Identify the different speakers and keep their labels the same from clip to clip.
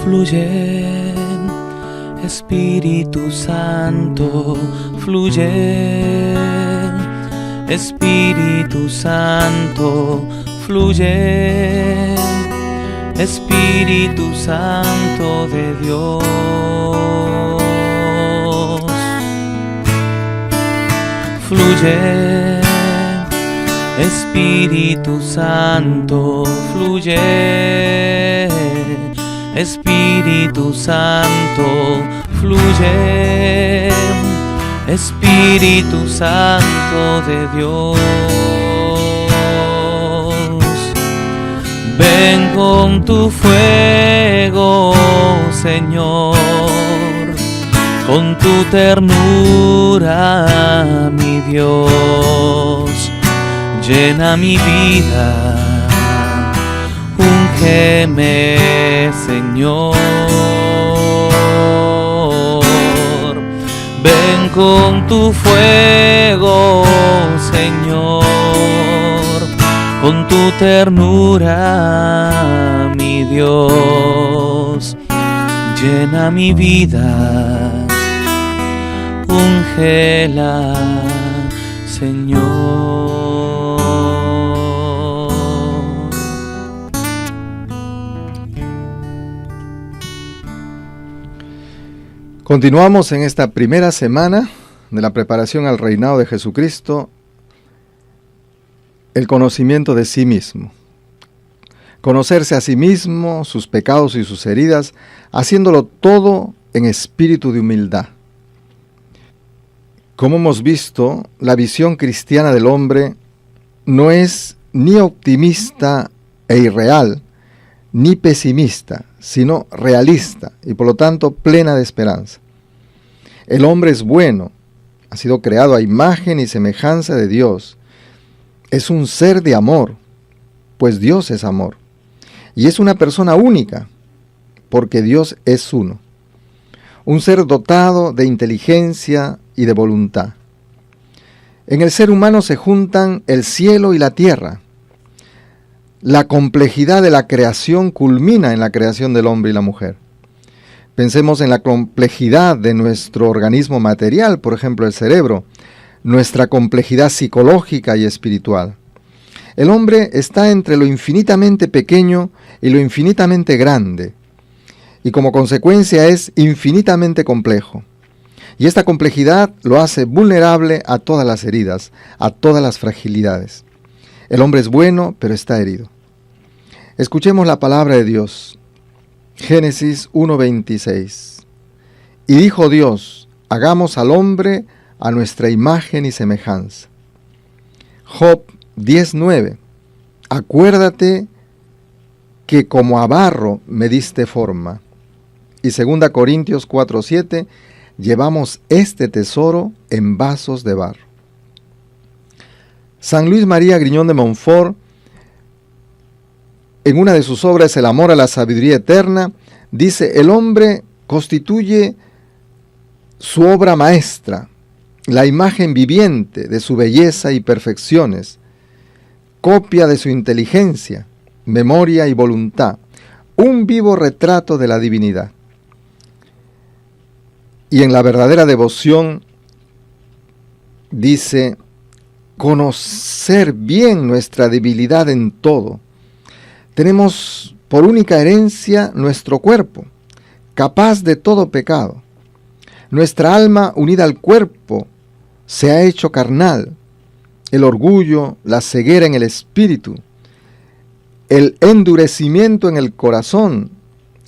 Speaker 1: fluye, Espíritu Santo, fluye, Espíritu Santo, fluye, Espíritu Santo de Dios. Fluye, Espíritu Santo, fluye, Espíritu Santo, fluye, Espíritu Santo de Dios. Ven con tu fuego, Señor, con tu ternura, mi Dios. Llena mi vida, úngeme, Señor. Ven con tu fuego, Señor, con tu ternura, mi Dios. Llena mi vida, úngela, Señor.
Speaker 2: Continuamos en esta primera semana de la preparación al reinado de Jesucristo, el conocimiento de sí mismo. Conocerse a sí mismo, sus pecados y sus heridas, haciéndolo todo en espíritu de humildad. Como hemos visto, la visión cristiana del hombre no es ni optimista e irreal, ni pesimista, sino realista y por lo tanto plena de esperanza. El hombre es bueno, ha sido creado a imagen y semejanza de Dios. Es un ser de amor, pues Dios es amor. Y es una persona única, porque Dios es uno. Un ser dotado de inteligencia y de voluntad. En el ser humano se juntan el cielo y la tierra. La complejidad de la creación culmina en la creación del hombre y la mujer. Pensemos en la complejidad de nuestro organismo material, por ejemplo el cerebro, nuestra complejidad psicológica y espiritual. El hombre está entre lo infinitamente pequeño y lo infinitamente grande, y como consecuencia es infinitamente complejo. Y esta complejidad lo hace vulnerable a todas las heridas, a todas las fragilidades. El hombre es bueno, pero está herido. Escuchemos la palabra de Dios. Génesis 1:26. Y dijo Dios, hagamos al hombre a nuestra imagen y semejanza. Job 10:9. Acuérdate que como a barro me diste forma. Y 2 Corintios 4:7. Llevamos este tesoro en vasos de barro. San Luis María Griñón de Montfort, en una de sus obras, El amor a la sabiduría eterna, dice: el hombre constituye su obra maestra, la imagen viviente de su belleza y perfecciones, copia de su inteligencia, memoria y voluntad, un vivo retrato de la divinidad. Y en la verdadera devoción dice: conocer bien nuestra debilidad en todo. Tenemos por única herencia nuestro cuerpo, capaz de todo pecado. Nuestra alma unida al cuerpo se ha hecho carnal. El orgullo, la ceguera en el espíritu, el endurecimiento en el corazón,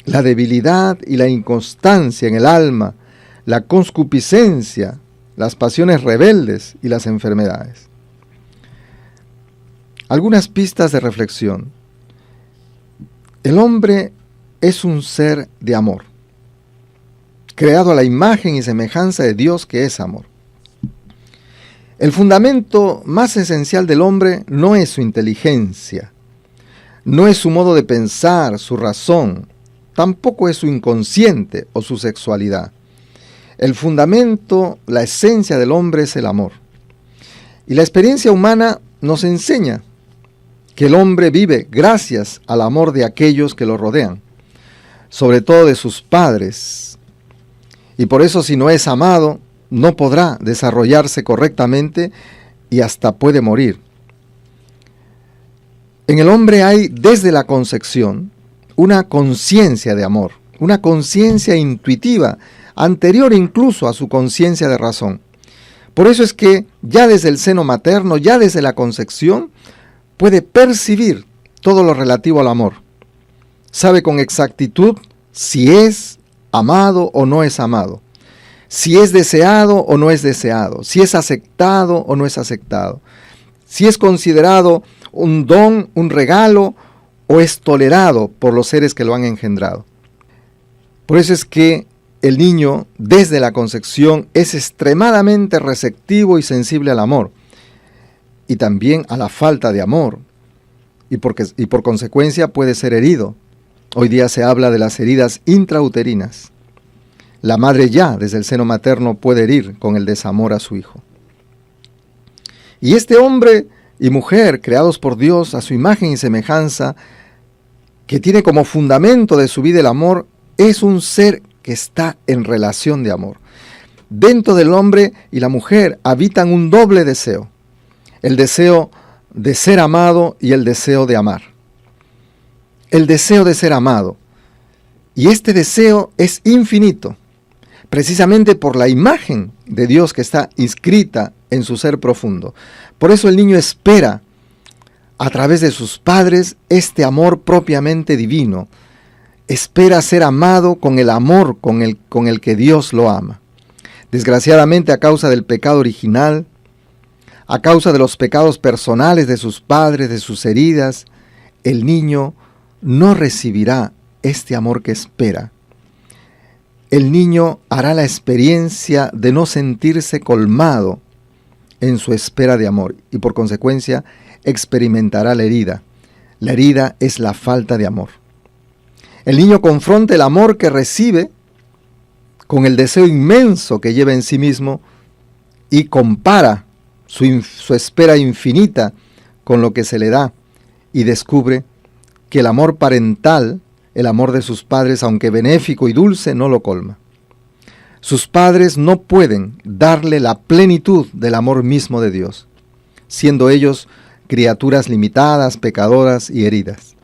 Speaker 2: la debilidad y la inconstancia en el alma, la concupiscencia, las pasiones rebeldes y las enfermedades. Algunas pistas de reflexión. El hombre es un ser de amor, creado a la imagen y semejanza de Dios, que es amor. El fundamento más esencial del hombre no es su inteligencia, no es su modo de pensar, su razón, tampoco es su inconsciente o su sexualidad. El fundamento, la esencia del hombre es el amor. Y la experiencia humana nos enseña que el hombre vive gracias al amor de aquellos que lo rodean. sobre todo de sus padres. Y por eso, si no es amado, no podrá desarrollarse correctamente y hasta puede morir. En el hombre hay, desde la concepción, una conciencia de amor, una conciencia intuitiva, anterior incluso a su conciencia de razón. Por eso es que ya desde el seno materno, ya desde la concepción, puede percibir todo lo relativo al amor. Sabe con exactitud si es amado o no es amado, si es deseado o no es deseado, si es aceptado o no es aceptado, si es considerado un don, un regalo, o es tolerado por los seres que lo han engendrado. Por eso es que el niño, desde la concepción, es extremadamente receptivo y sensible al amor, y también a la falta de amor, y por consecuencia puede ser herido. Hoy día se habla de las heridas intrauterinas. La madre ya, desde el seno materno, puede herir con el desamor a su hijo. Y este hombre y mujer, creados por Dios a su imagen y semejanza, que tiene como fundamento de su vida el amor, es un ser que está en relación de amor. Dentro del hombre y la mujer habitan un doble deseo: el deseo de ser amado y el deseo de amar. El deseo de ser amado. Y este deseo es infinito, precisamente por la imagen de Dios que está inscrita en su ser profundo. Por eso el niño espera, a través de sus padres, este amor propiamente divino. Espera ser amado con el amor con el que Dios lo ama. Desgraciadamente, a causa del pecado original, a causa de los pecados personales de sus padres, de sus heridas, el niño no recibirá este amor que espera. El niño hará la experiencia de no sentirse colmado en su espera de amor y por consecuencia experimentará la herida. La herida es la falta de amor. El niño confronta el amor que recibe con el deseo inmenso que lleva en sí mismo y compara su espera infinita con lo que se le da y descubre que el amor parental, el amor de sus padres, aunque benéfico y dulce, no lo colma. Sus padres no pueden darle la plenitud del amor mismo de Dios, siendo ellos criaturas limitadas, pecadoras y heridas.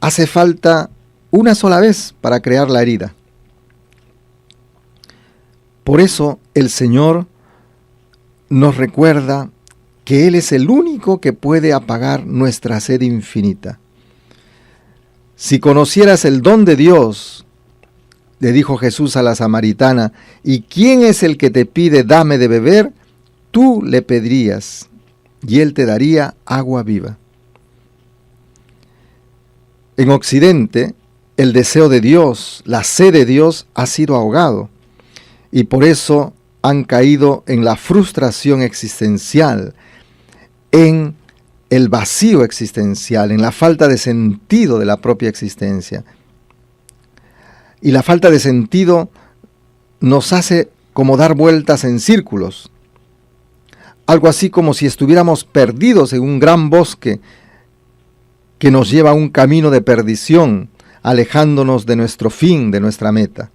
Speaker 2: Hace falta una sola vez para crear la herida. Por eso el Señor nos recuerda que Él es el único que puede apagar nuestra sed infinita. Si conocieras el don de Dios, le dijo Jesús a la samaritana, ¿y quién es el que te pide dame de beber? Tú le pedirías, y Él te daría agua viva. En Occidente, el deseo de Dios, la sed de Dios ha sido ahogado, y por eso han caído en la frustración existencial, en el vacío existencial, en la falta de sentido de la propia existencia. Y la falta de sentido nos hace como dar vueltas en círculos. Algo así como si estuviéramos perdidos en un gran bosque que nos lleva a un camino de perdición, alejándonos de nuestro fin, de nuestra meta.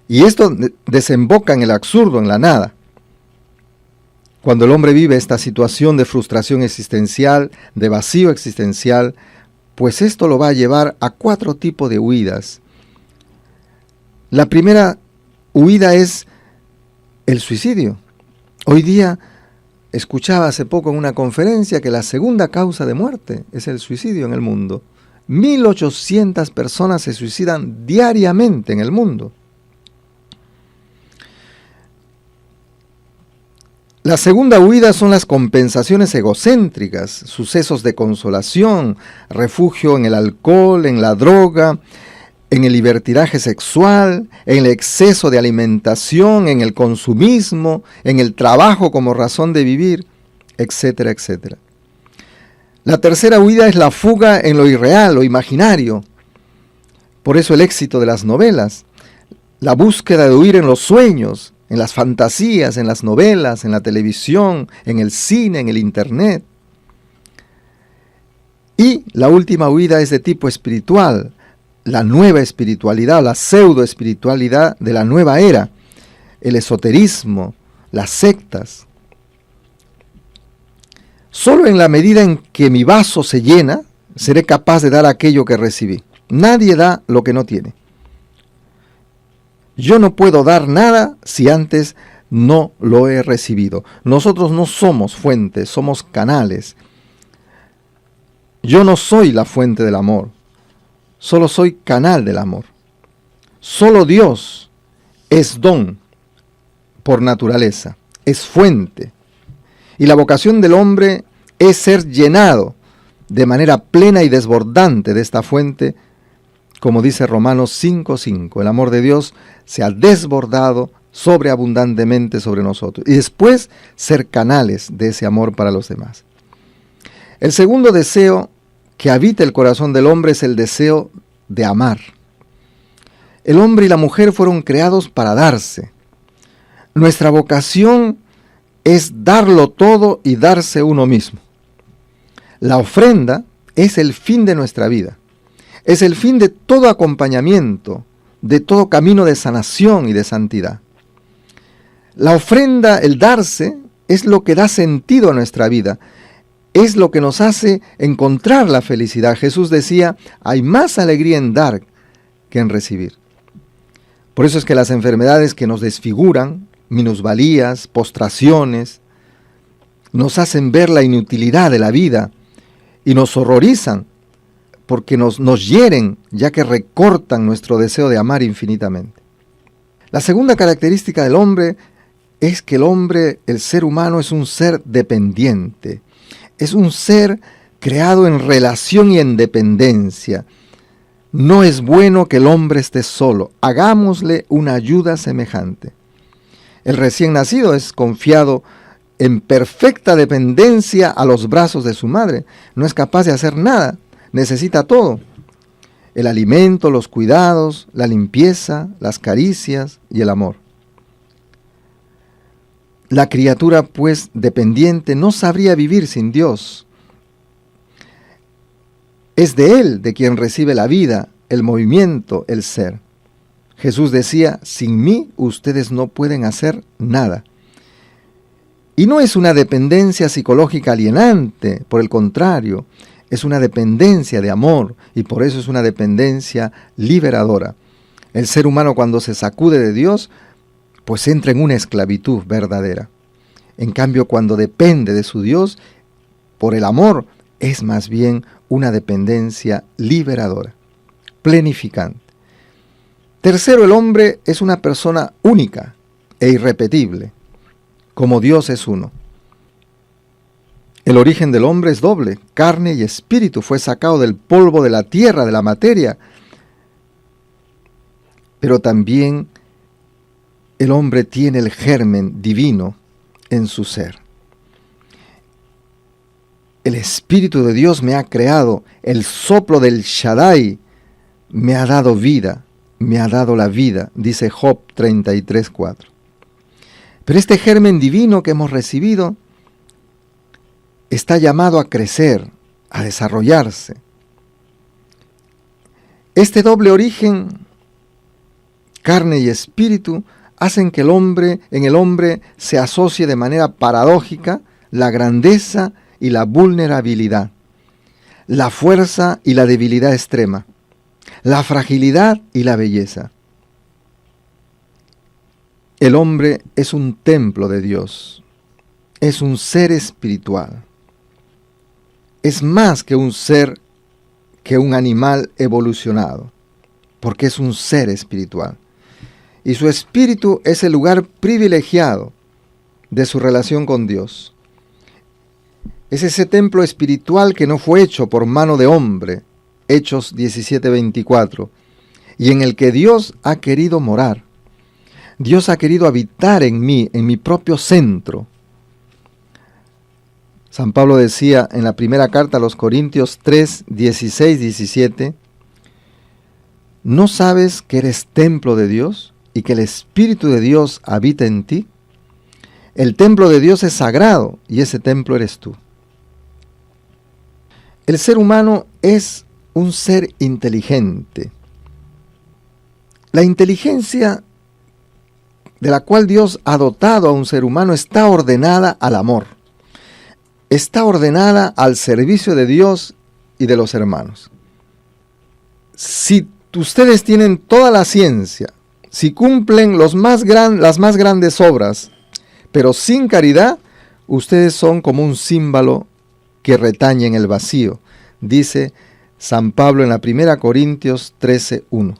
Speaker 2: Y esto desemboca en el absurdo, en la nada. Cuando el hombre vive esta situación de frustración existencial, de vacío existencial, pues esto lo va a llevar a 4 tipos de huidas. La primera huida es el suicidio. Hoy día escuchaba hace poco en una conferencia que la segunda causa de muerte es el suicidio en el mundo. 1.800 personas se suicidan diariamente en el mundo. La segunda huida son las compensaciones egocéntricas, sucesos de consolación, refugio en el alcohol, en la droga, en el libertinaje sexual, en el exceso de alimentación, en el consumismo, en el trabajo como razón de vivir, etcétera, etcétera. La tercera huida es la fuga en lo irreal, lo imaginario. Por eso el éxito de las novelas, la búsqueda de huir en los sueños, en las fantasías, en las novelas, en la televisión, en el cine, en el internet. Y la última huida es de tipo espiritual, la nueva espiritualidad, la pseudo espiritualidad de la nueva era, el esoterismo, las sectas. Solo en la medida en que mi vaso se llena, seré capaz de dar aquello que recibí. Nadie da lo que no tiene. Yo no puedo dar nada si antes no lo he recibido. Nosotros no somos fuentes, somos canales. Yo no soy la fuente del amor, solo soy canal del amor. Solo Dios es don por naturaleza, es fuente. Y la vocación del hombre es ser llenado de manera plena y desbordante de esta fuente, como dice Romanos 5:5. El amor de Dios se ha desbordado sobreabundantemente sobre nosotros. Y después ser canales de ese amor para los demás. El segundo deseo que habita el corazón del hombre es el deseo de amar. El hombre y la mujer fueron creados para darse. Nuestra vocación es darlo todo y darse uno mismo. La ofrenda es el fin de nuestra vida. Es el fin de todo acompañamiento, de todo camino de sanación y de santidad. La ofrenda, el darse, es lo que da sentido a nuestra vida. Es lo que nos hace encontrar la felicidad. Jesús decía, hay más alegría en dar que en recibir. Por eso es que las enfermedades que nos desfiguran, minusvalías, postraciones, nos hacen ver la inutilidad de la vida y nos horrorizan porque nos hieren, ya que recortan nuestro deseo de amar infinitamente. La segunda característica del hombre es que el hombre, el ser humano, es un ser dependiente. Es un ser creado en relación y en dependencia. No es bueno que el hombre esté solo. Hagámosle una ayuda semejante. El recién nacido es confiado en perfecta dependencia a los brazos de su madre. No es capaz de hacer nada. Necesita todo. El alimento, los cuidados, la limpieza, las caricias y el amor. La criatura, pues, dependiente, no sabría vivir sin Dios. Es de Él de quien recibe la vida, el movimiento, el ser. Jesús decía, sin mí ustedes no pueden hacer nada. Y no es una dependencia psicológica alienante, por el contrario, es una dependencia de amor y por eso es una dependencia liberadora. El ser humano cuando se sacude de Dios, pues entra en una esclavitud verdadera. En cambio, cuando depende de su Dios, por el amor, es más bien una dependencia liberadora, plenificante. Tercero, el hombre es una persona única e irrepetible, como Dios es uno. El origen del hombre es doble, carne y espíritu, fue sacado del polvo de la tierra, de la materia, pero también el hombre tiene el germen divino en su ser. El Espíritu de Dios me ha creado, el soplo del Shaddai me ha dado vida, me ha dado la vida, dice Job 33:4. Pero este germen divino que hemos recibido está llamado a crecer, a desarrollarse. Este doble origen, carne y espíritu, hacen que en el hombre se asocie de manera paradójica la grandeza y la vulnerabilidad, la fuerza y la debilidad extrema, la fragilidad y la belleza. El hombre es un templo de Dios, es un ser espiritual. Es más que un ser, que un animal evolucionado, porque es un ser espiritual. Y su espíritu es el lugar privilegiado de su relación con Dios. Es ese templo espiritual que no fue hecho por mano de hombre, Hechos 17:24, y en el que Dios ha querido morar. Dios ha querido habitar en mí, en mi propio centro. San Pablo decía en la primera carta a los Corintios 3:16-17, ¿no sabes que eres templo de Dios y que el Espíritu de Dios habita en ti? El templo de Dios es sagrado y ese templo eres tú. El ser humano es un ser inteligente. La inteligencia de la cual Dios ha dotado a un ser humano está ordenada al amor. Está ordenada al servicio de Dios y de los hermanos. Si ustedes tienen toda la ciencia, si cumplen las más grandes obras, pero sin caridad, ustedes son como un címbalo que retañe en el vacío, dice San Pablo en la 1 Corintios 13:1.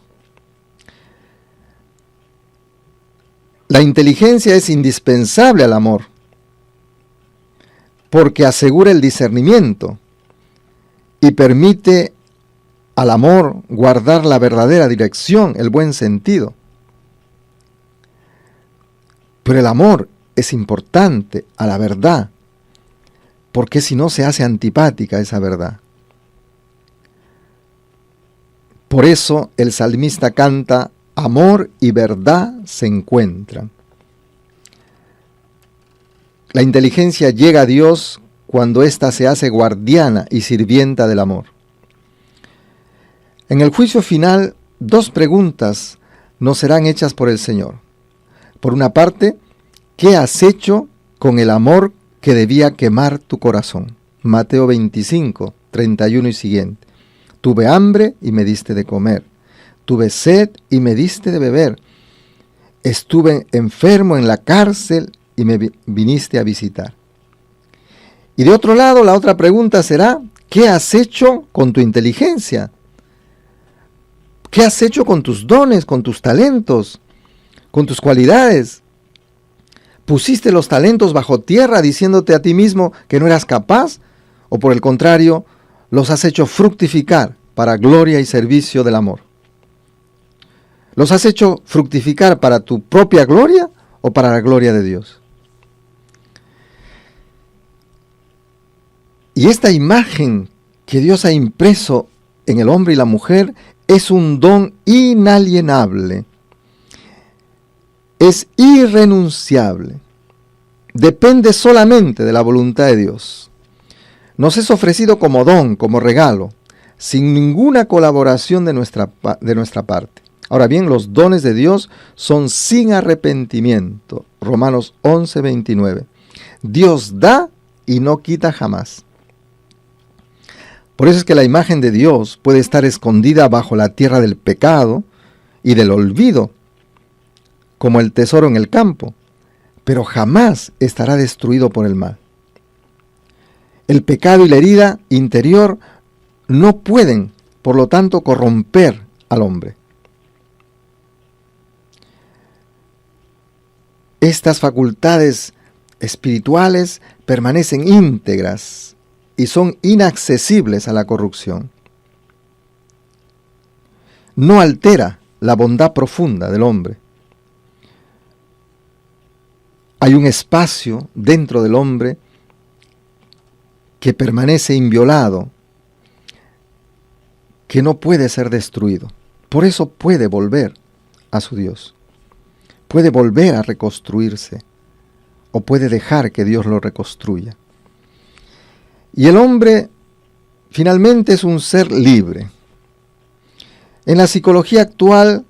Speaker 2: La inteligencia es indispensable al amor, porque asegura el discernimiento y permite al amor guardar la verdadera dirección, el buen sentido. Pero el amor es importante a la verdad, porque si no se hace antipática esa verdad. Por eso el salmista canta: amor y verdad se encuentran. La inteligencia llega a Dios cuando ésta se hace guardiana y sirvienta del amor. En el juicio final, 2 preguntas nos serán hechas por el Señor. Por una parte, ¿qué has hecho con el amor que debía quemar tu corazón? Mateo 25, 31 y siguiente. Tuve hambre y me diste de comer. Tuve sed y me diste de beber. Estuve enfermo en la cárcel y me viniste a visitar. Y de otro lado, la otra pregunta será: ¿qué has hecho con tu inteligencia? ¿Qué has hecho con tus dones, con tus talentos, con tus cualidades? ¿Pusiste los talentos bajo tierra diciéndote a ti mismo que no eras capaz? ¿O por el contrario, los has hecho fructificar para gloria y servicio del amor? ¿Los has hecho fructificar para tu propia gloria o para la gloria de Dios? Y esta imagen que Dios ha impreso en el hombre y la mujer es un don inalienable. Es irrenunciable. Depende solamente de la voluntad de Dios. Nos es ofrecido como don, como regalo, sin ninguna colaboración de nuestra parte. Ahora bien, los dones de Dios son sin arrepentimiento. Romanos 11:29. Dios da y no quita jamás. Por eso es que la imagen de Dios puede estar escondida bajo la tierra del pecado y del olvido, como el tesoro en el campo, pero jamás estará destruido por el mal. El pecado y la herida interior no pueden, por lo tanto, corromper al hombre. Estas facultades espirituales permanecen íntegras y son inaccesibles a la corrupción. No altera la bondad profunda del hombre. Hay un espacio dentro del hombre que permanece inviolado, que no puede ser destruido. Por eso puede volver a su Dios. Puede volver a reconstruirse o puede dejar que Dios lo reconstruya. Y el hombre finalmente es un ser libre. En la psicología actual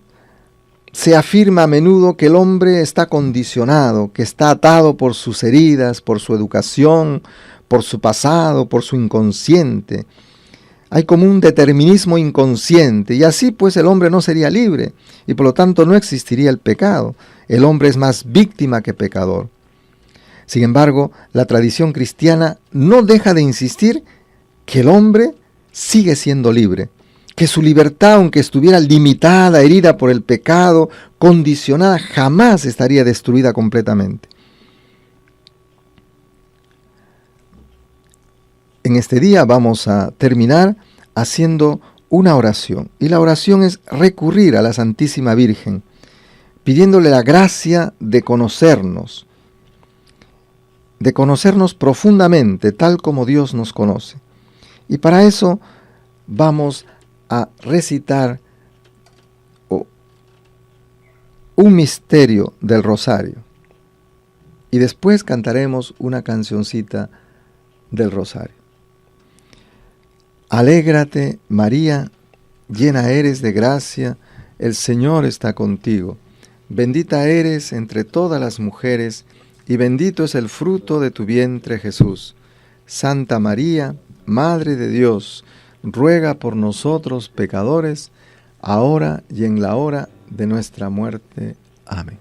Speaker 2: se afirma a menudo que el hombre está condicionado, que está atado por sus heridas, por su educación, por su pasado, por su inconsciente. Hay como un determinismo inconsciente y así pues el hombre no sería libre y por lo tanto no existiría el pecado. El hombre es más víctima que pecador. Sin embargo, la tradición cristiana no deja de insistir que el hombre sigue siendo libre, que su libertad, aunque estuviera limitada, herida por el pecado, condicionada, jamás estaría destruida completamente. En este día vamos a terminar haciendo una oración, y la oración es recurrir a la Santísima Virgen, pidiéndole la gracia de conocernos profundamente, tal como Dios nos conoce. Y para eso vamos a recitar un misterio del rosario. Y después cantaremos una cancioncita del rosario. Alégrate, María, llena eres de gracia, el Señor está contigo. Bendita eres entre todas las mujeres, y bendito es el fruto de tu vientre, Jesús. Santa María, Madre de Dios, ruega por nosotros pecadores, ahora y en la hora de nuestra muerte. Amén.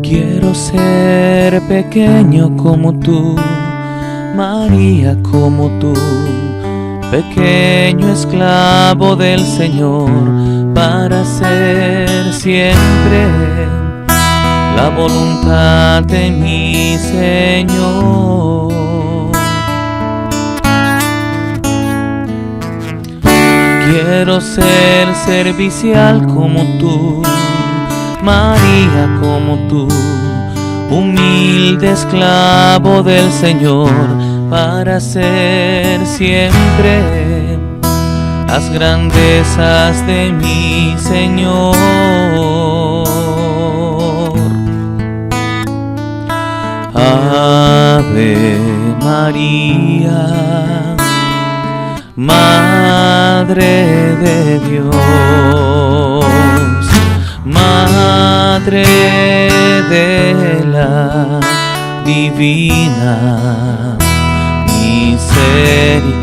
Speaker 1: Quiero ser pequeño como tú, María como tú, pequeño esclavo del Señor, para hacer siempre la voluntad de mi Señor. Quiero ser servicial como tú, María como tú, humilde esclavo del Señor, para hacer siempre las grandezas de mi Señor. Ave María, Madre de Dios, Madre de la divina misericordia.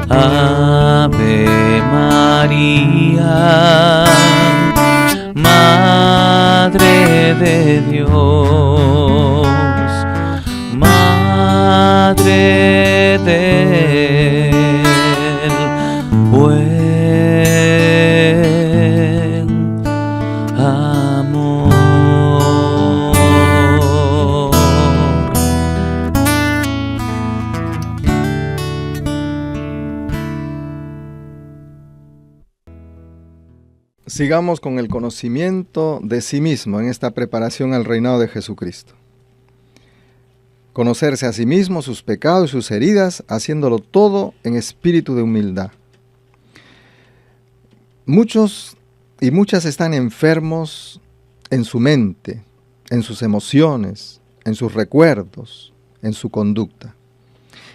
Speaker 1: Ave María, Madre de Dios, Madre del buen amor.
Speaker 2: Sigamos con el conocimiento de sí mismo en esta preparación al reinado de Jesucristo. Conocerse a sí mismo, sus pecados y sus heridas, haciéndolo todo en espíritu de humildad. Muchos y muchas están enfermos en su mente, en sus emociones, en sus recuerdos, en su conducta.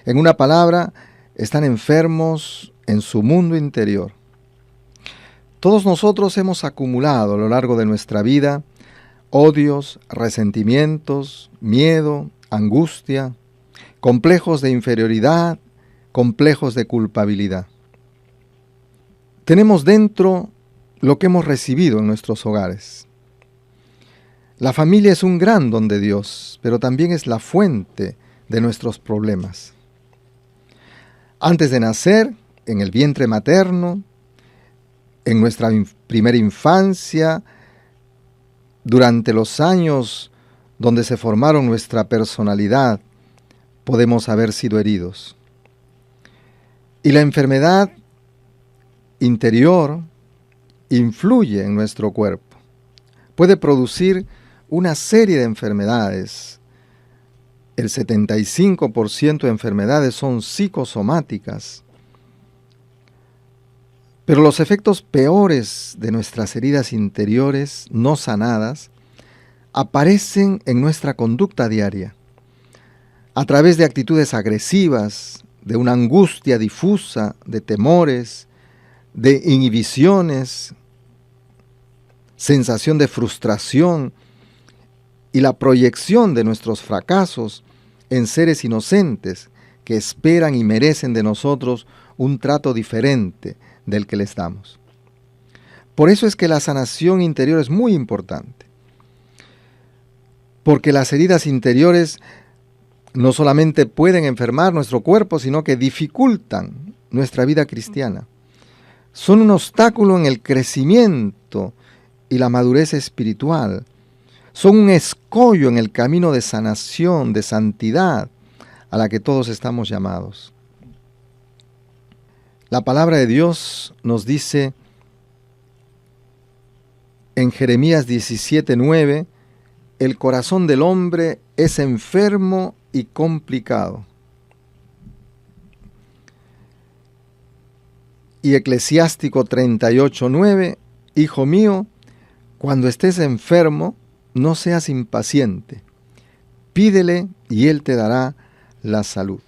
Speaker 2: En una palabra, están enfermos en su mundo interior. Todos nosotros hemos acumulado a lo largo de nuestra vida odios, resentimientos, miedo, angustia, complejos de inferioridad, complejos de culpabilidad. Tenemos dentro lo que hemos recibido en nuestros hogares. La familia es un gran don de Dios, pero también es la fuente de nuestros problemas. Antes de nacer, en el vientre materno, en nuestra primera infancia, durante los años donde se formaron nuestra personalidad, podemos haber sido heridos. Y la enfermedad interior influye en nuestro cuerpo. Puede producir una serie de enfermedades. El 75% de enfermedades son psicosomáticas. Pero los efectos peores de nuestras heridas interiores no sanadas aparecen en nuestra conducta diaria, a través de actitudes agresivas, de una angustia difusa, de temores, de inhibiciones, sensación de frustración y la proyección de nuestros fracasos en seres inocentes que esperan y merecen de nosotros un trato diferente del que les damos. Por eso es que la sanación interior es muy importante. Porque las heridas interiores no solamente pueden enfermar nuestro cuerpo, sino que dificultan nuestra vida cristiana. Son un obstáculo en el crecimiento y la madurez espiritual. Son un escollo en el camino de sanación, de santidad, a la que todos estamos llamados. La palabra de Dios nos dice en Jeremías 17:9, el corazón del hombre es enfermo y complicado. Y Eclesiástico 38:9, Hijo mío, cuando estés enfermo, no seas impaciente. Pídele y Él te dará la salud.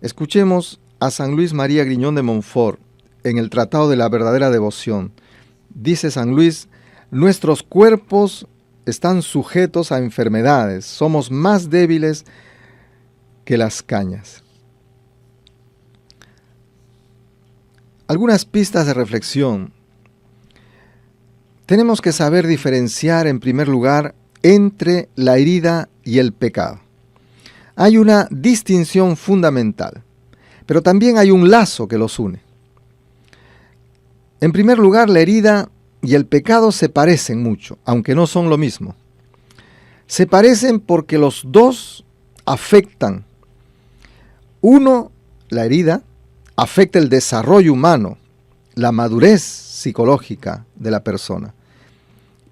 Speaker 2: Escuchemos a San Luis María Griñón de Montfort en el Tratado de la Verdadera Devoción. Dice San Luis: nuestros cuerpos están sujetos a enfermedades, somos más débiles que las cañas. Algunas pistas de reflexión. Tenemos que saber diferenciar, en primer lugar, entre la herida y el pecado. Hay una distinción fundamental, pero también hay un lazo que los une. En primer lugar, la herida y el pecado se parecen mucho, aunque no son lo mismo. Se parecen porque los dos afectan. Uno, la herida, afecta el desarrollo humano, la madurez psicológica de la persona.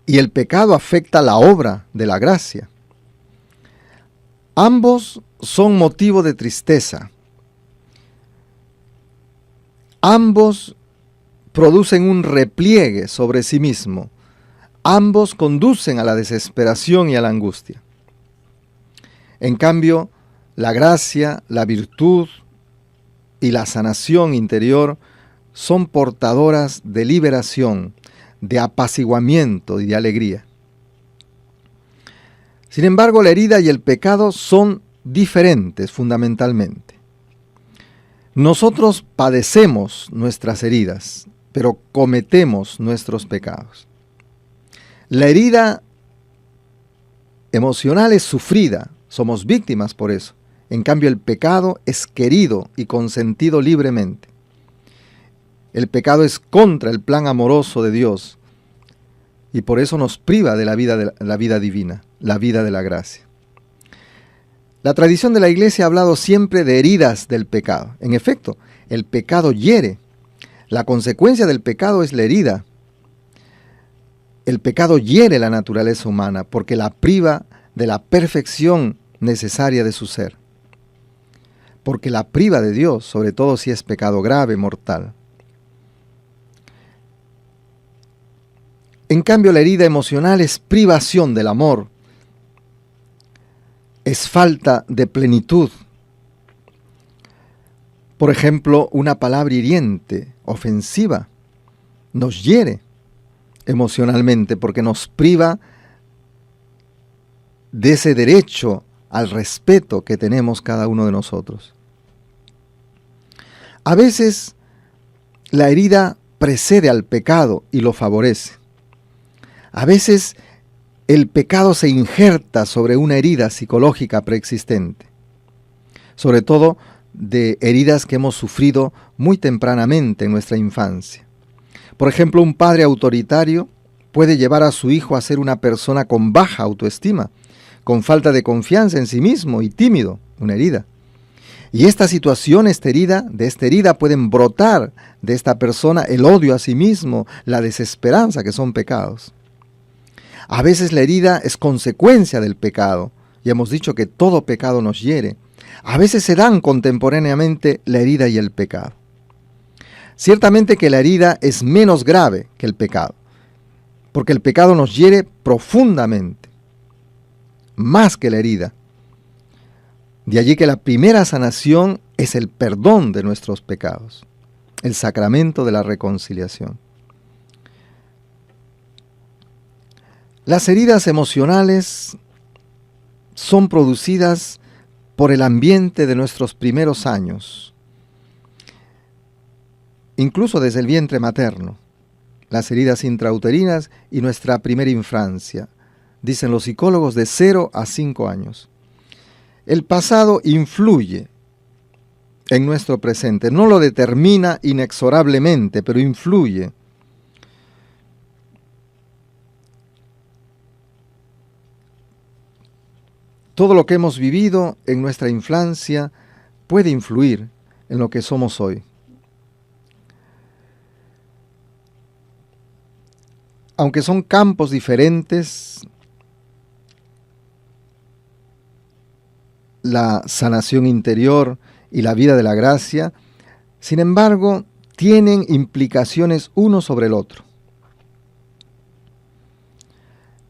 Speaker 2: Y el pecado afecta la obra de la gracia. Ambos son motivo de tristeza. Ambos producen un repliegue sobre sí mismo. Ambos conducen a la desesperación y a la angustia. En cambio, la gracia, la virtud y la sanación interior son portadoras de liberación, de apaciguamiento y de alegría. Sin embargo, la herida y el pecado son diferentes fundamentalmente. Nosotros padecemos nuestras heridas, pero cometemos nuestros pecados. La herida emocional es sufrida, somos víctimas por eso. En cambio, el pecado es querido y consentido libremente. El pecado es contra el plan amoroso de Dios y por eso nos priva de la vida divina, la vida de la gracia. La tradición de la Iglesia ha hablado siempre de heridas del pecado. En efecto, el pecado hiere. La consecuencia del pecado es la herida. El pecado hiere la naturaleza humana porque la priva de la perfección necesaria de su ser. Porque la priva de Dios, sobre todo si es pecado grave, mortal. En cambio, la herida emocional es privación del amor, es falta de plenitud. Por ejemplo, una palabra hiriente, ofensiva, nos hiere emocionalmente porque nos priva de ese derecho al respeto que tenemos cada uno de nosotros. A veces la herida precede al pecado y lo favorece. A veces el pecado se injerta sobre una herida psicológica preexistente, sobre todo de heridas que hemos sufrido muy tempranamente en nuestra infancia. Por ejemplo, un padre autoritario puede llevar a su hijo a ser una persona con baja autoestima, con falta de confianza en sí mismo y tímido, una herida. Y esta situación, de esta herida pueden brotar de esta persona el odio a sí mismo, la desesperanza, que son pecados. A veces la herida es consecuencia del pecado, y hemos dicho que todo pecado nos hiere. A veces se dan contemporáneamente la herida y el pecado. Ciertamente que la herida es menos grave que el pecado, porque el pecado nos hiere profundamente, más que la herida. De allí que la primera sanación es el perdón de nuestros pecados, el sacramento de la reconciliación. Las heridas emocionales son producidas por el ambiente de nuestros primeros años, incluso desde el vientre materno, las heridas intrauterinas y nuestra primera infancia, dicen los psicólogos, de 0 a 5 años. El pasado influye en nuestro presente, no lo determina inexorablemente, pero influye. Todo lo que hemos vivido en nuestra infancia puede influir en lo que somos hoy. Aunque son campos diferentes, la sanación interior y la vida de la gracia, sin embargo, tienen implicaciones uno sobre el otro.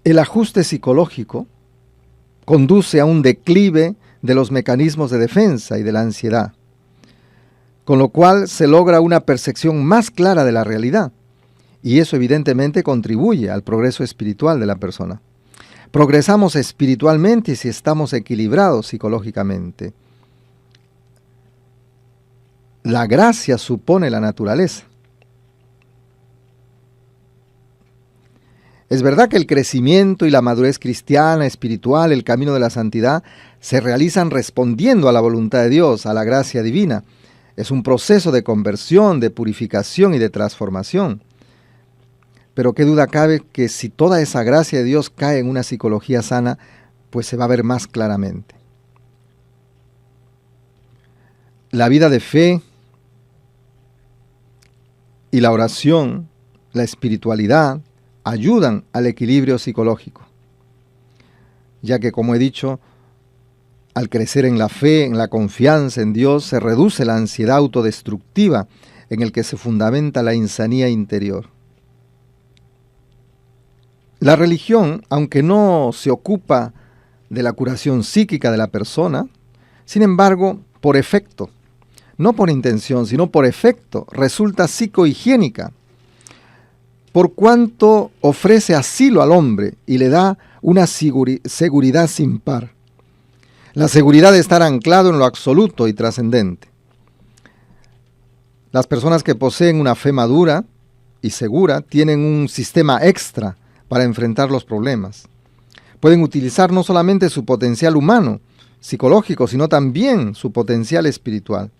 Speaker 2: El ajuste psicológico conduce a un declive de los mecanismos de defensa y de la ansiedad, con lo cual se logra una percepción más clara de la realidad, y eso evidentemente contribuye al progreso espiritual de la persona. Progresamos espiritualmente si estamos equilibrados psicológicamente. La gracia supone la naturaleza. Es verdad que el crecimiento y la madurez cristiana, espiritual, el camino de la santidad, se realizan respondiendo a la voluntad de Dios, a la gracia divina. Es un proceso de conversión, de purificación y de transformación. Pero qué duda cabe que si toda esa gracia de Dios cae en una psicología sana, pues se va a ver más claramente. La vida de fe y la oración, la espiritualidad, ayudan al equilibrio psicológico, ya que, como he dicho, al crecer en la fe, en la confianza en Dios, se reduce la ansiedad autodestructiva en el que se fundamenta la insanía interior. La religión, aunque no se ocupa de la curación psíquica de la persona, sin embargo, por efecto, no por intención, sino por efecto, resulta psicohigiénica, por cuanto ofrece asilo al hombre y le da una seguridad sin par. La seguridad de estar anclado en lo absoluto y trascendente. Las personas que poseen una fe madura y segura tienen un sistema extra para enfrentar los problemas. Pueden utilizar no solamente su potencial humano, psicológico, sino también su potencial espiritual.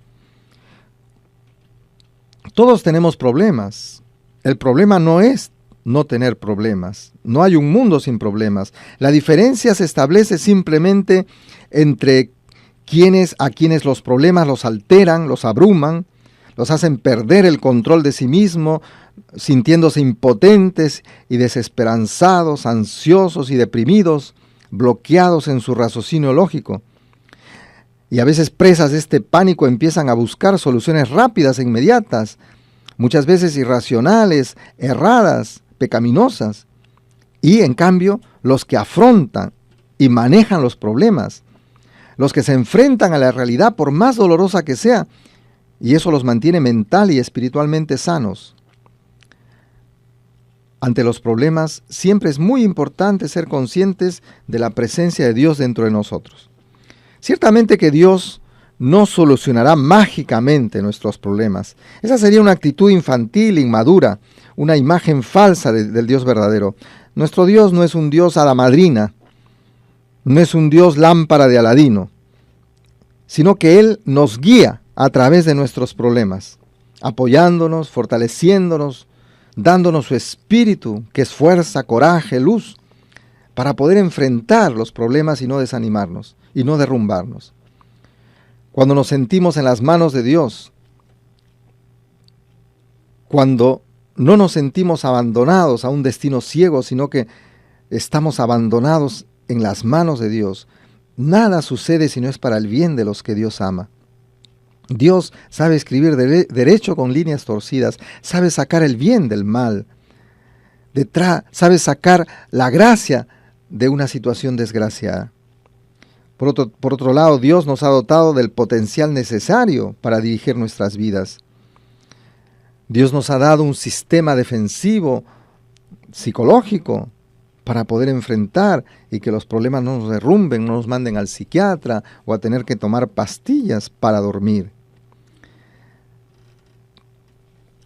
Speaker 2: Todos tenemos problemas. El problema no es no tener problemas. No hay un mundo sin problemas. La diferencia se establece simplemente entre a quienes los problemas los alteran, los abruman, los hacen perder el control de sí mismo, sintiéndose impotentes y desesperanzados, ansiosos y deprimidos, bloqueados en su raciocinio lógico. Y a veces presas de este pánico empiezan a buscar soluciones rápidas e inmediatas, muchas veces irracionales, erradas, pecaminosas. Y en cambio, los que afrontan y manejan los problemas, los que se enfrentan a la realidad por más dolorosa que sea, y eso los mantiene mental y espiritualmente sanos. Ante los problemas, siempre es muy importante ser conscientes de la presencia de Dios dentro de nosotros. Ciertamente que Dios no solucionará mágicamente nuestros problemas. Esa sería una actitud infantil, inmadura, una imagen falsa del Dios verdadero. Nuestro Dios no es un Dios hada madrina, no es un Dios lámpara de Aladino, sino que Él nos guía a través de nuestros problemas, apoyándonos, fortaleciéndonos, dándonos su espíritu, que es fuerza, coraje, luz, para poder enfrentar los problemas y no desanimarnos, y no derrumbarnos. Cuando nos sentimos en las manos de Dios, cuando no nos sentimos abandonados a un destino ciego, sino que estamos abandonados en las manos de Dios, nada sucede si no es para el bien de los que Dios ama. Dios sabe escribir derecho con líneas torcidas, sabe sacar el bien del mal, sabe sacar la gracia de una situación desgraciada. Por otro lado, Dios nos ha dotado del potencial necesario para dirigir nuestras vidas. Dios nos ha dado un sistema defensivo, psicológico, para poder enfrentar y que los problemas no nos derrumben, no nos manden al psiquiatra o a tener que tomar pastillas para dormir.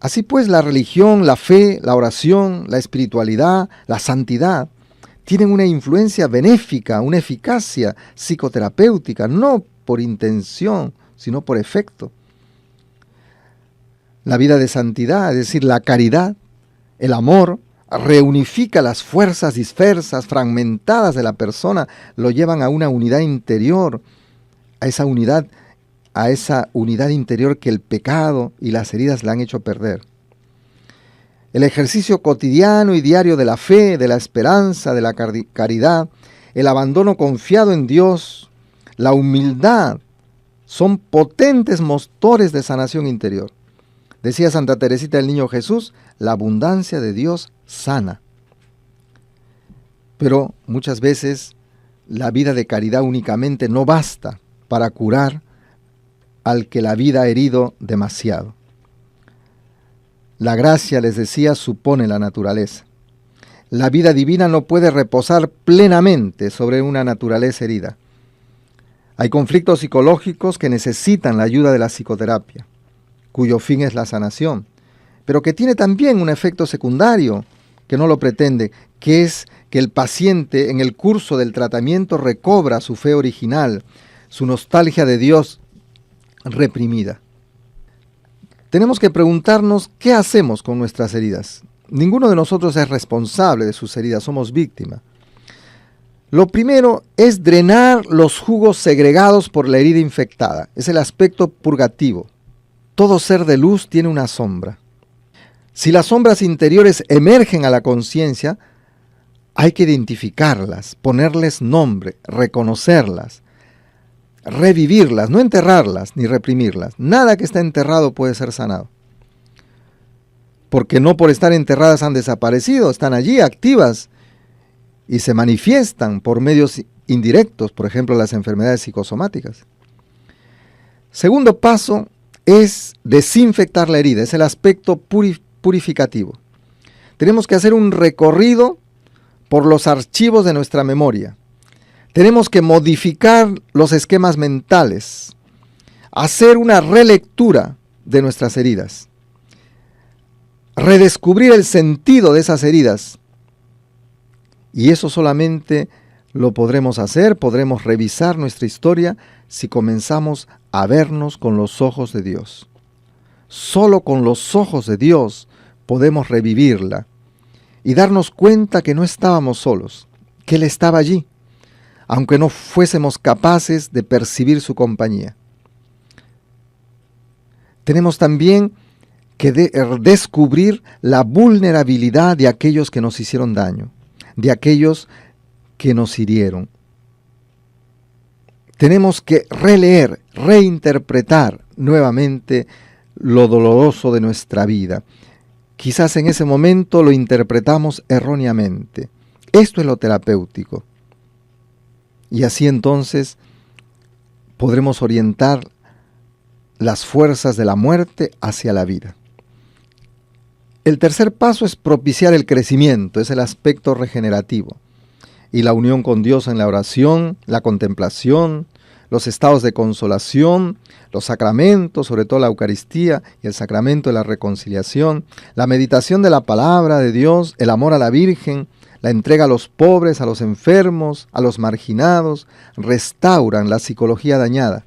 Speaker 2: Así pues, la religión, la fe, la oración, la espiritualidad, la santidad, tienen una influencia benéfica, una eficacia psicoterapéutica, no por intención, sino por efecto. La vida de santidad, es decir, la caridad, el amor, reunifica las fuerzas dispersas, fragmentadas de la persona, lo llevan a una unidad interior, a esa unidad interior que el pecado y las heridas le han hecho perder. El ejercicio cotidiano y diario de la fe, de la esperanza, de la caridad, el abandono confiado en Dios, la humildad, son potentes motores de sanación interior, Decía Santa Teresita del Niño Jesús, la abundancia de Dios sana. Pero muchas veces la vida de caridad únicamente no basta para curar al que la vida ha herido demasiado. La gracia, les decía, supone la naturaleza. La vida divina no puede reposar plenamente sobre una naturaleza herida. Hay conflictos psicológicos que necesitan la ayuda de la psicoterapia, cuyo fin es la sanación, pero que tiene también un efecto secundario que no lo pretende, que es que el paciente en el curso del tratamiento recobra su fe original, su nostalgia de Dios reprimida. Tenemos que preguntarnos qué hacemos con nuestras heridas. Ninguno de nosotros es responsable de sus heridas, somos víctimas. Lo primero es drenar los jugos segregados por la herida infectada. Es el aspecto purgativo. Todo ser de luz tiene una sombra. Si las sombras interiores emergen a la conciencia, hay que identificarlas, ponerles nombre, reconocerlas, revivirlas, no enterrarlas ni reprimirlas. Nada que está enterrado puede ser sanado. Porque no por estar enterradas han desaparecido, están allí activas y se manifiestan por medios indirectos, por ejemplo las enfermedades psicosomáticas. Segundo paso es desinfectar la herida, es el aspecto purificativo. Tenemos que hacer un recorrido por los archivos de nuestra memoria. Tenemos que modificar los esquemas mentales, hacer una relectura de nuestras heridas, redescubrir el sentido de esas heridas. Y eso solamente lo podremos hacer, podremos revisar nuestra historia si comenzamos a vernos con los ojos de Dios. Solo con los ojos de Dios podemos revivirla y darnos cuenta que no estábamos solos, que Él estaba allí, aunque no fuésemos capaces de percibir su compañía. Tenemos también que descubrir la vulnerabilidad de aquellos que nos hicieron daño, de aquellos que nos hirieron. Tenemos que releer, reinterpretar nuevamente lo doloroso de nuestra vida. Quizás en ese momento lo interpretamos erróneamente. Esto es lo terapéutico. Y así entonces podremos orientar las fuerzas de la muerte hacia la vida. El tercer paso es propiciar el crecimiento, es el aspecto regenerativo. Y la unión con Dios en la oración, la contemplación, los estados de consolación, los sacramentos, sobre todo la Eucaristía y el sacramento de la reconciliación, la meditación de la palabra de Dios, el amor a la Virgen, la entrega a los pobres, a los enfermos, a los marginados, restauran la psicología dañada,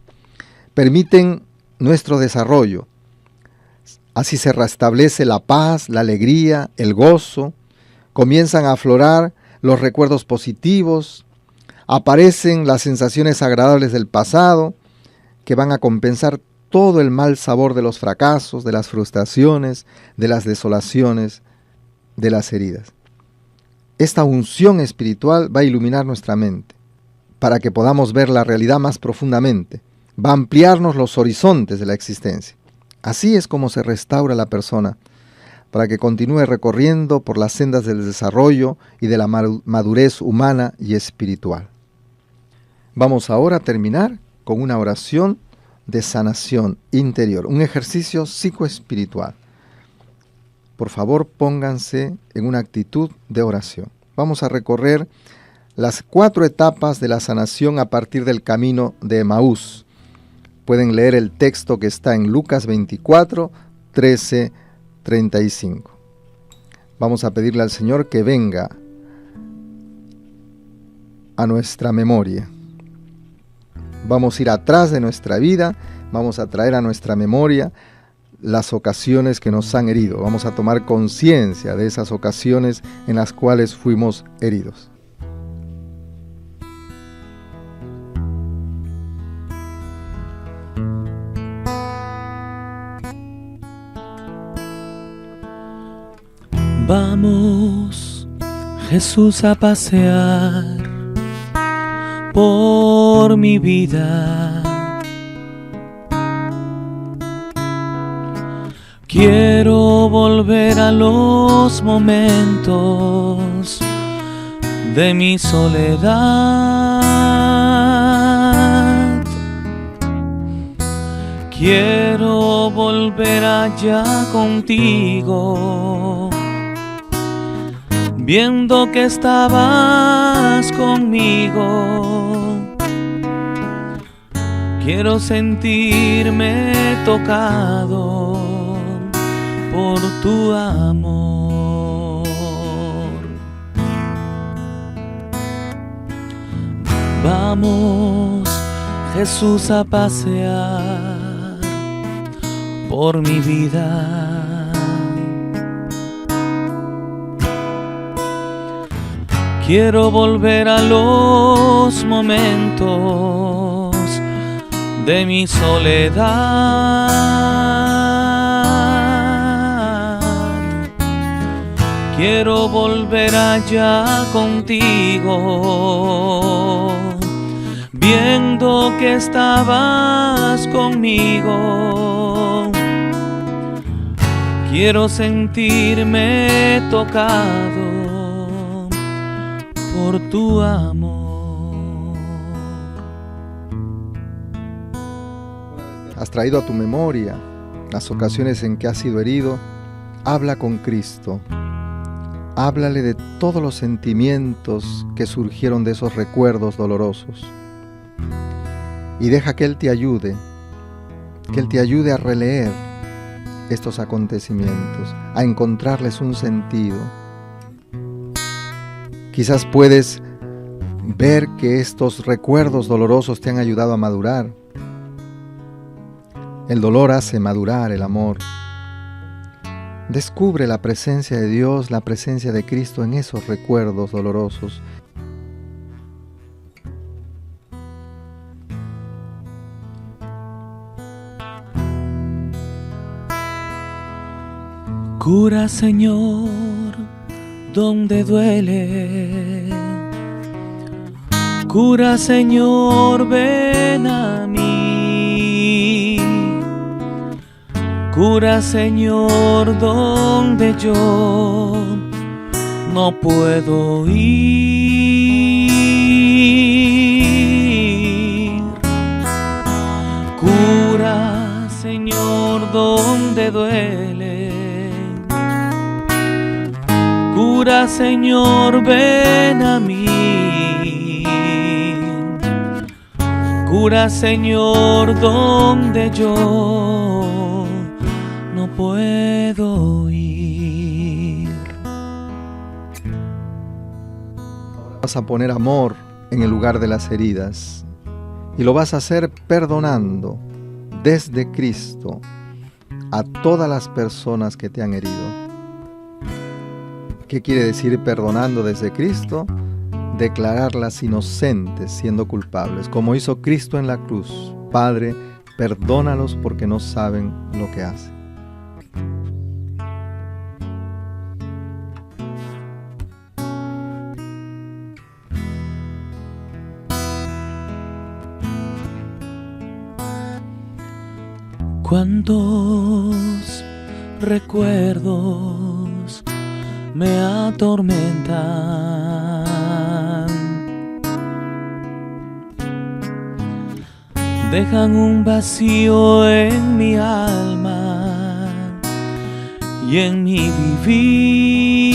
Speaker 2: permiten nuestro desarrollo. Así se restablece la paz, la alegría, el gozo, comienzan a aflorar los recuerdos positivos, aparecen las sensaciones agradables del pasado que van a compensar todo el mal sabor de los fracasos, de las frustraciones, de las desolaciones, de las heridas. Esta unción espiritual va a iluminar nuestra mente para que podamos ver la realidad más profundamente, va a ampliarnos los horizontes de la existencia. Así es como se restaura la persona, para que continúe recorriendo por las sendas del desarrollo y de la madurez humana y espiritual. Vamos ahora a terminar con una oración de sanación interior, un ejercicio psicoespiritual. Por favor, pónganse en una actitud de oración. Vamos a recorrer las 4 etapas de la sanación a partir del camino de Emaús. Pueden leer el texto que está en Lucas 24, 13, 35. Vamos a pedirle al Señor que venga a nuestra memoria. Vamos a ir atrás de nuestra vida, vamos a traer a nuestra memoria las ocasiones que nos han herido. Vamos a tomar conciencia de esas ocasiones en las cuales fuimos heridos.
Speaker 1: Vamos, Jesús, a pasear por mi vida. Quiero volver a los momentos de mi soledad. Quiero volver allá contigo, viendo que estabas conmigo. Quiero sentirme tocado por tu amor. Vamos, Jesús, a pasear por mi vida. Quiero volver a los momentos de mi soledad. Quiero volver allá contigo, viendo que estabas conmigo. Quiero sentirme tocado por tu amor.
Speaker 2: Has traído a tu memoria las ocasiones en que has sido herido. Habla con Cristo. Háblale de todos los sentimientos que surgieron de esos recuerdos dolorosos. Y deja que Él te ayude a releer estos acontecimientos, a encontrarles un sentido. Quizás puedes ver que estos recuerdos dolorosos te han ayudado a madurar. El dolor hace madurar el amor. Descubre la presencia de Dios, la presencia de Cristo en esos recuerdos dolorosos.
Speaker 1: Cura, Señor, donde duele. Cura, Señor, ven a mí. Cura, Señor, donde yo no puedo ir. Cura, Señor, donde duele. Cura, Señor, ven a mí. Cura, Señor, donde yo no puedo ir.
Speaker 2: Vas a poner amor en el lugar de las heridas y lo vas a hacer perdonando desde Cristo a todas las personas que te han herido. ¿Qué quiere decir perdonando desde Cristo? Declararlas inocentes siendo culpables, como hizo Cristo en la cruz. Padre, perdónalos porque no saben lo que hacen.
Speaker 1: Cuántos recuerdos me atormentan, dejan un vacío en mi alma y en mi vivir.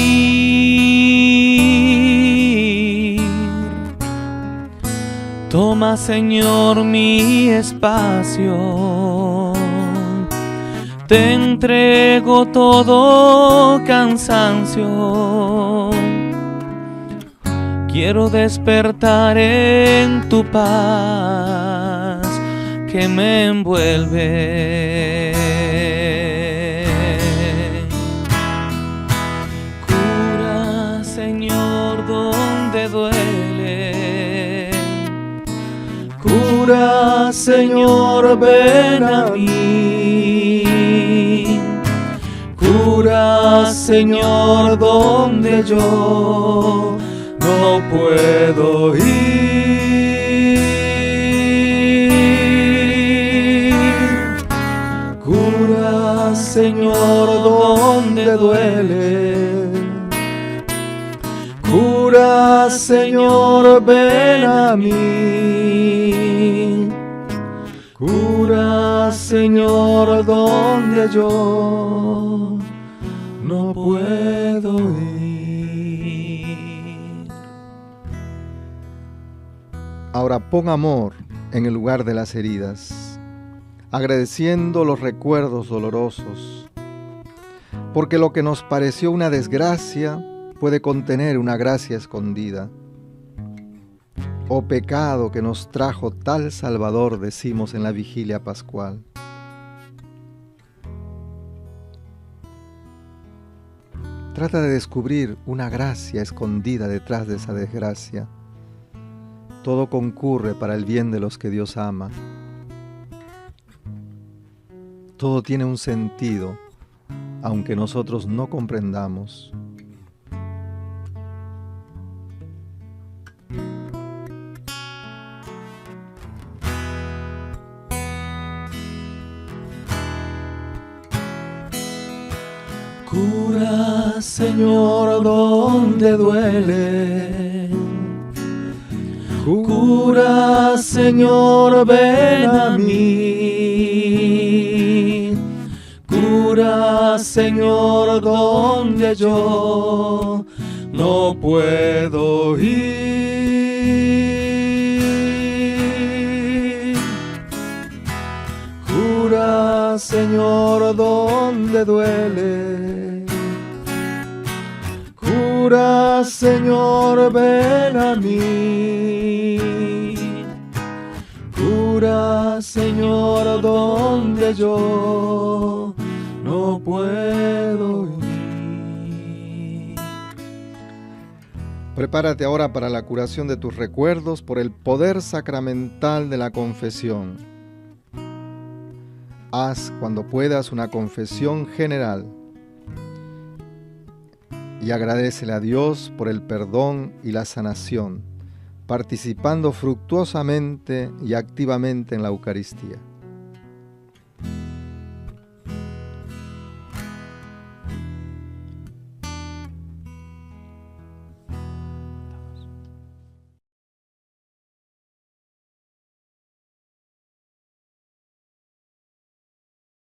Speaker 1: Toma, Señor, mi espacio. Te entrego todo cansancio. Quiero despertar en tu paz que me envuelve. Cura, Señor, donde duele. Cura, Señor, ven a mí. Cura, Señor, donde yo no puedo ir. Cura, Señor, donde duele. Cura, Señor, ven a mí. Cura, Señor, donde yo no puedo ir.
Speaker 2: Ahora pon amor en el lugar de las heridas, agradeciendo los recuerdos dolorosos, porque lo que nos pareció una desgracia puede contener una gracia escondida. Oh pecado que nos trajo tal Salvador, decimos en la vigilia pascual. Trata de descubrir una gracia escondida detrás de esa desgracia. Todo concurre para el bien de los que Dios ama. Todo tiene un sentido, aunque nosotros no comprendamos.
Speaker 1: Cura, Señor, donde duele. Cura, Señor, ven a mí. Cura, Señor, donde yo no puedo ir. Cura, Señor, donde duele. Cura, Señor, ven a mí. Cura, Señor, donde yo no puedo ir.
Speaker 2: Prepárate ahora para la curación de tus recuerdos por el poder sacramental de la confesión. Haz cuando puedas una confesión general y agradécele a Dios por el perdón y la sanación, participando fructuosamente y activamente en la Eucaristía.